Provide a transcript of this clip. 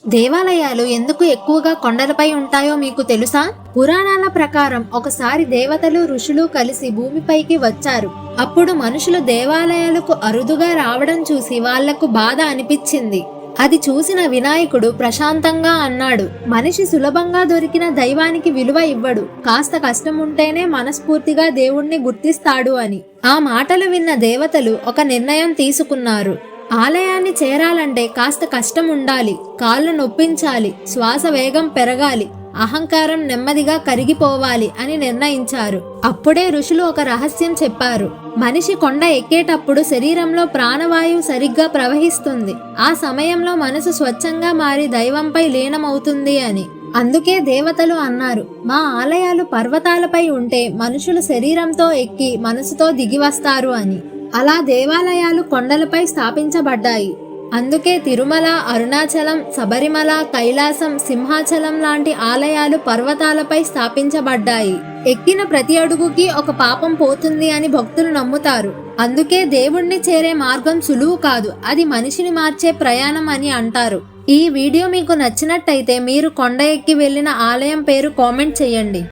దేవాలయాలు ఎందుకు ఎక్కువగా కొండలపై ఉంటాయో మీకు తెలుసా? పురాణాల ప్రకారం ఒకసారి దేవతలు ఋషులు కలిసి భూమిపైకి వచ్చారు. అప్పుడు మనుషులు దేవాలయాలకు అరుదుగా రావడం చూసి వాళ్లకు బాధ అనిపించింది. అది చూసిన వినాయకుడు ప్రశాంతంగా అన్నాడు, మనిషి సులభంగా దొరికిన దైవానికి విలువ ఇవ్వడు, కాస్త కష్టం ఉంటేనే మనస్ఫూర్తిగా దేవుణ్ణి గుర్తిస్తాడు అని. ఆ మాటలు విన్న దేవతలు ఒక నిర్ణయం తీసుకున్నారు. ఆలయాన్ని చేరాలంటే కాస్త కష్టం ఉండాలి, కాళ్ళు నొప్పించాలి, శ్వాస వేగం పెరగాలి, అహంకారం నెమ్మదిగా కరిగిపోవాలి అని నిర్ణయించారు. అప్పుడే ఋషులు ఒక రహస్యం చెప్పారు. మనిషి కొండ ఎక్కేటప్పుడు శరీరంలో ప్రాణవాయువు సరిగ్గా ప్రవహిస్తుంది. ఆ సమయంలో మనసు స్వచ్ఛంగా మారి దైవంపై లీనమవుతుంది అని. అందుకే దేవతలు అన్నారు, మా ఆలయాలు పర్వతాలపై ఉంటే మనుషులు శరీరంతో ఎక్కి మనసుతో దిగి వస్తారు అని. అలా దేవాలయాలు కొండలపై స్థాపించబడ్డాయి. అందుకే తిరుమల, అరుణాచలం, శబరిమల, కైలాసం, సింహాచలం లాంటి ఆలయాలు పర్వతాలపై స్థాపించబడ్డాయి. ఎక్కిన ప్రతి అడుగుకి ఒక పాపం పోతుంది అని భక్తులు నమ్ముతారు. అందుకే దేవుణ్ణి చేరే మార్గం సులువు కాదు, అది మనిషిని మార్చే ప్రయాణం అని అంటారు. ఈ వీడియో మీకు నచ్చినట్టయితే మీరు కొండ ఎక్కి వెళ్ళిన ఆలయం పేరు కామెంట్ చేయండి.